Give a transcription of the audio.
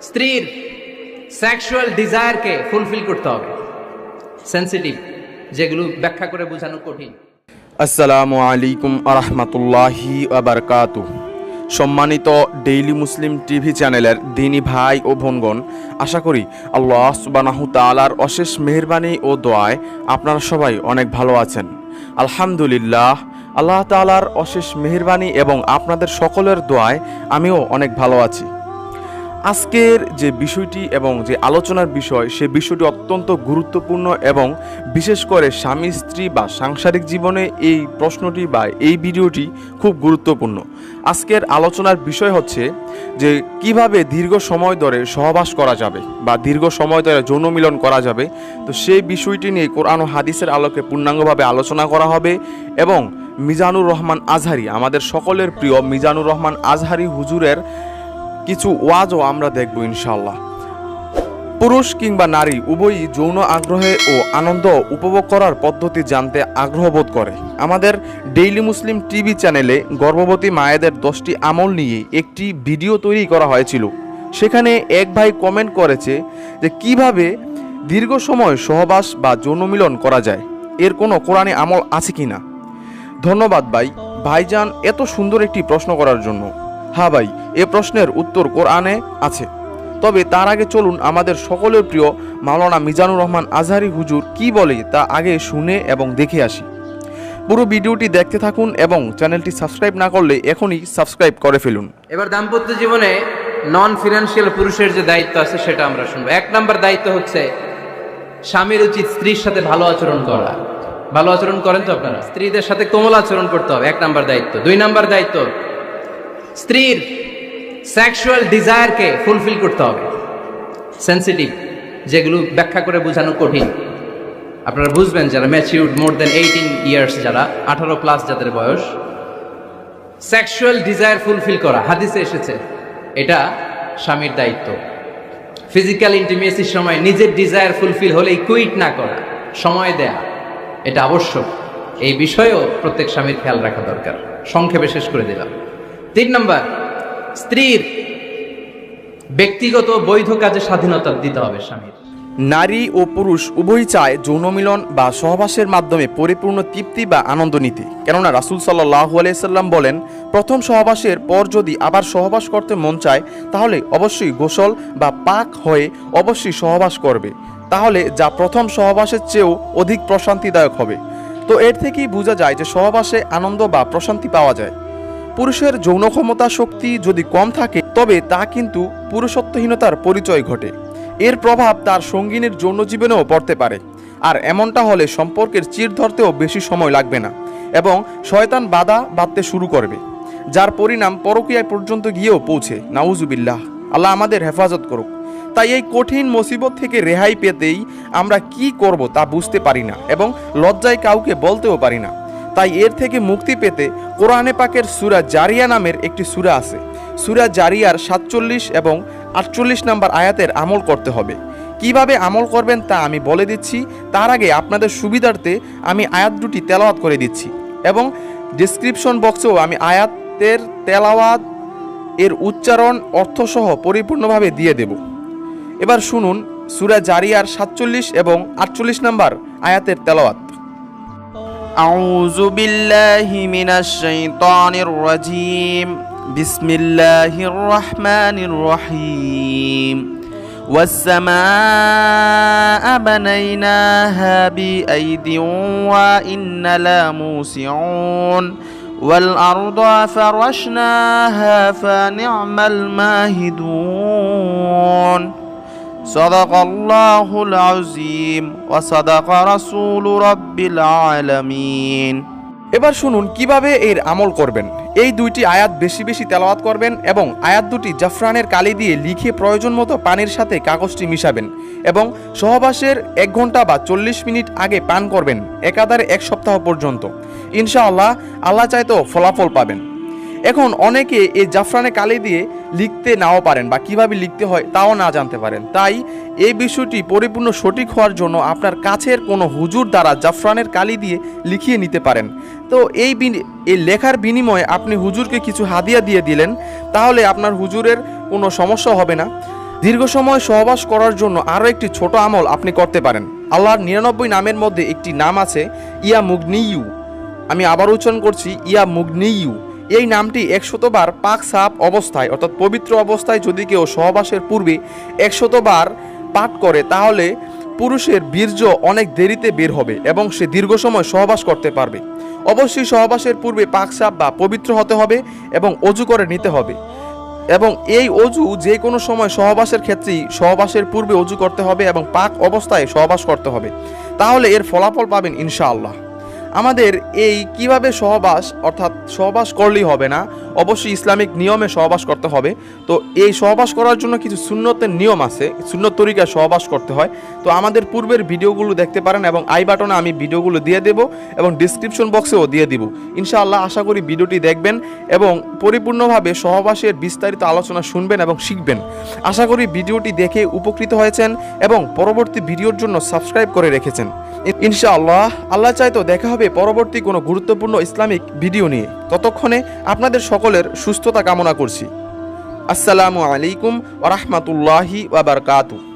স্ত্রীর sexual ডিজায়ারকে fulfil করতে হবে, সেন্সিটিভ, যেগুলো ব্যাখ্যা করে বোঝানো কঠিন। আসসালামু আলাইকুম আরহামাতুল্লাহি ওয়াবারাকাতুহু। সম্মানিত ডেইলি মুসলিম টিভি চ্যানেলের দিনী ভাই ও বোনগণ, আশা করি আল্লাহ সুবহানাহু তাআলার অশেষ মেহেরবানি ও দোয়ায় আপনারা সবাই অনেক ভালো আছেন। আলহামদুলিল্লাহ, আল্লাহ তাআলার অশেষ মেহেরবানি এবং আপনাদের সকলের দোয়ায় আমিও অনেক ভালো আছি। আজকের যে বিষয়টি এবং যে আলোচনার বিষয়, সে বিষয়টি অত্যন্ত গুরুত্বপূর্ণ এবং বিশেষ করে স্বামী স্ত্রী বা সাংসারিক জীবনে এই প্রশ্নটি বা এই ভিডিওটি খুব গুরুত্বপূর্ণ। আজকের আলোচনার বিষয় হচ্ছে যে কিভাবে দীর্ঘ সময় ধরে সহবাস করা যাবে বা দীর্ঘ সময় ধরে যৌন মিলন করা যাবে। তো সেই বিষয়টি নিয়ে কোরআন ও হাদিসের আলোকে পূর্ণাঙ্গভাবে আলোচনা করা হবে এবং মিজানুর রহমান আজহারি, আমাদের সকলের প্রিয় মিজানুর রহমান আজহারি হুজুরের কিছু ওয়াজও আমরা দেখব ইনশাআল্লাহ। পুরুষ কিংবা নারী উভয়ই যৌন আগ্রহে ও আনন্দ উপভোগ করার পদ্ধতি জানতে আগ্রহ বোধ করে। আমাদের ডেইলি মুসলিম টিভি চ্যানেলে গর্ভবতী মায়েদের 10টি আমল নিয়ে একটি ভিডিও তৈরি করা হয়েছিল। সেখানে এক ভাই কমেন্ট করেছে যে কিভাবে দীর্ঘ সময় সহবাস বা যৌন মিলন করা যায়, এর কোনো কোরআনে আমল আছে কিনা। ধন্যবাদ ভাইজান এত সুন্দর একটি প্রশ্ন করার জন্য। হ্যাঁ ভাই, এ প্রশ্নের উত্তর কোরআনে আছে। তবে তার আগে চলুন আমাদের সকলের প্রিয় মাওলানা মিজানুর রহমান আজহারি হুজুর কি বলে তা আগে শুনে এবং দেখে আসি। পুরো ভিডিওটি দেখতে থাকুন এবং চ্যানেলটি সাবস্ক্রাইব না করলে এখনই সাবস্ক্রাইব করে ফেলুন। এবার দাম্পত্য জীবনে নন ফিনান্সিয়াল পুরুষের যে দায়িত্ব আছে সেটা আমরা শুনবো। 1 নম্বর দায়িত্ব হচ্ছে স্বামীর উচিত স্ত্রীর সাথে ভালো আচরণ করা। ভালো আচরণ করেন তো আপনারা? স্ত্রীদের সাথে কোমল আচরণ করতে হবে, 1 নম্বর দায়িত্ব। 2 নম্বর দায়িত্ব, স্ত্রীর সেক্সুয়াল ডিজায়ারকে ফুলফিল করতে হবে, সেন্সিটিভ, যেগুলো ব্যাখ্যা করে বোঝানো কঠিন। আপনারা বুঝবেন যারা ম্যাচিউরড, মোর দেন 18 ইয়ার্স, যারা 18+ যাদের বয়স, সেক্সুয়াল ডিজায়ার ফুলফিল করা হাদিসে এসেছে, এটা স্বামীর দায়িত্ব। ফিজিক্যাল ইন্টিমেসির সময় নিজের ডিজায়ার ফুলফিল হলেই কুইট না করা, সময় দেয়া, এটা আবশ্যক। এই বিষয়েও প্রত্যেক স্বামীর খেয়াল রাখা দরকার। সংক্ষেপে শেষ করে দিলাম। 3 নম্বর, স্ত্রীর ব্যক্তিগত বৈধ কাজে স্বাধীনতা দিতে হবে স্বামীর। নারী ও পুরুষ উভয়ই চায় যৌন মিলন বা সহবাসের মাধ্যমে পরিপূর্ণ তৃপ্তি বা আনন্দ নিতে। কেননা রাসূল সাল্লাল্লাহু আলাইহি সাল্লাম বলেন, প্রথম সহবাসের পর যদি আবার সহবাস করতে মন চায় তাহলে অবশ্যই গোসল বা পাক হয়ে অবশ্যই সহবাস করবে, তাহলে যা প্রথম সহবাসের চেয়েও অধিক প্রশান্তিদায়ক হবে। তো এর থেকেই বোঝা যায় যে সহবাসে আনন্দ বা প্রশান্তি পাওয়া যায়। পুরুষের যৌন ক্ষমতা শক্তি যদি কম থাকে তবে তা কিন্তু পুরুষত্বহীনতার পরিচয় ঘটে। এর প্রভাব তার সঙ্গিনীর যৌন জীবনেও পড়তে পারে। আর এমনটা হলে সম্পর্কের চির ধরতেও বেশি সময় লাগবে না এবং শয়তান বাধা বাঁধতে শুরু করবে, যার পরিণাম পরকীয়ায় পর্যন্ত গিয়েও পৌঁছে। নাউজুবিল্লাহ, আল্লাহ আমাদের হেফাজত করুক। তাই এই কঠিন মুসিবত থেকে রেহাই পেতেই আমরা কি করব তা বুঝতে পারি না এবং লজ্জায় কাউকে বলতেও পারি না। তাই এর থেকে মুক্তি পেতে কোরআনে পাকের সূরা জারিয়া নামের একটি সূরা আছে। সূরা জারিয়ার 47 এবং 48 নম্বর আয়াতের আমল করতে হবে। কিভাবে আমল করবেন তা আমি বলে দিচ্ছি। তার আগে আপনাদের সুবিধার্থে আমি আয়াত দুটি তেলাওয়াত করে দিচ্ছি এবং ডেসক্রিপশন বক্সেও আমি আয়াতের তেলাওয়াত, এর উচ্চারণ, অর্থসহ পরিপূর্ণভাবে দিয়ে দেব। এবার শুনুন সূরা জারিয়ার 47 এবং 48 নম্বর আয়াতের তেলাওয়াত। আউযু বিল্লাহি মিনাশ শাইতানির রাজীম। বিসমিল্লাহির রহমানির রহিম। ওয়াস-সামাআ বানাইনাহা বিআইদিন ওয়া ইন্না লামুসিউন ওয়াল আরদা ফারাশনাহা ফানি'মাল মাহিদুন। সাদাকাল্লাহুল আযীম ওয়া সাদাকা রাসূলু রাব্বিল আলামিন। এবার শুনুন কিভাবে এর আমল করবেন। এই 2টি আয়াত বেশি বেশি তেলাওয়াত করবেন এবং আয়াত দুটি জাফরানের কালি দিয়ে লিখে প্রয়োজন মতো পানির সাথে কাগজটি মিশাবেন এবং সহবাসের 1 ঘন্টা বা 40 মিনিট আগে পান করবেন, একাধারে 1 সপ্তাহ পর্যন্ত। ইনশাআল্লাহ আল্লাহ চাইতেও ফলাফল পাবেন। এখন অনেকে এই জাফরানে কালি দিয়ে লিখতে নাও পারেন বা কিভাবে লিখতে হয় তাও না জানতে পারেন। তাই এই বিষয়টি পরিপূর্ণ সঠিক হওয়ার জন্য আপনার কাছের কোনো হুজুর দ্বারা জাফরানের কালি দিয়ে লিখিয়ে নিতে পারেন। তো এই লেখার বিনিময়ে আপনি হুজুরকে কিছু হাদিয়া দিয়ে দিলেন, তাহলে আপনার হুজুরের কোনো সমস্যা হবে না। দীর্ঘ সময় সহবাস করার জন্য আরও একটি ছোট আমল আপনি করতে পারেন। আল্লাহর 99 নামের মধ্যে একটি নাম আছে ইয়া মুগনিয়ু। আমি আবার উচ্চারণ করছি, ইয়া মুগনিয়ু। এই নামটি 100 বার পাক সাফ অবস্থায় অর্থাৎ পবিত্র অবস্থায় যদি কেউ সহবাসের পূর্বে 100 বার পাঠ করে তাহলে পুরুষের বীর্য অনেক দেরিতে বের হবে এবং সে দীর্ঘ সময় সহবাস করতে পারবে। অবশ্যই সহবাসের পূর্বে পাক সাফ বা পবিত্র হতে হবে এবং অজু করে নিতে হবে, এবং এই অজু যে কোনো সময় সহবাসের ক্ষেত্রেই সহবাসের পূর্বে অজু করতে হবে এবং পাক অবস্থায় সহবাস করতে হবে, তাহলে এর ফলাফল পাবেন ইনশাআল্লাহ। আমাদের এই কিভাবে সহবাস অর্থাৎ সহবাস করলেই হবে না, অবশ্যই ইসলামিক নিয়মে সহবাস করতে হবে। তো এই সহবাস করার জন্য কিছু সুন্নতের নিয়ম আছে, সুন্নত তরিকায় সহবাস করতে হয়। তো আমাদের পূর্বের ভিডিওগুলো দেখতে পারেন এবং আই বাটনে আমি ভিডিওগুলো দিয়ে দেব এবং ডিসক্রিপশন বক্সেও দিয়ে দিব ইনশাআল্লাহ। আশা করি ভিডিওটি দেখবেন এবং পরিপূর্ণভাবে সহবাসের বিস্তারিত আলোচনা শুনবেন এবং শিখবেন। আশা করি ভিডিওটি দেখে উপকৃত হয়েছেন এবং পরবর্তী ভিডিওর জন্য সাবস্ক্রাইব করে রেখেছেন ইনশাআল্লাহ। আল্লাহ চাইতো দেখা হবে পরবর্তী কোনো গুরুত্বপূর্ণ ইসলামিক ভিডিও নিয়ে। ততক্ষণে আপনাদের সকলের সুস্থতা কামনা করছি। আসসালামু আলাইকুম ওয়া রাহমাতুল্লাহি ওয়া বারাকাতুহু।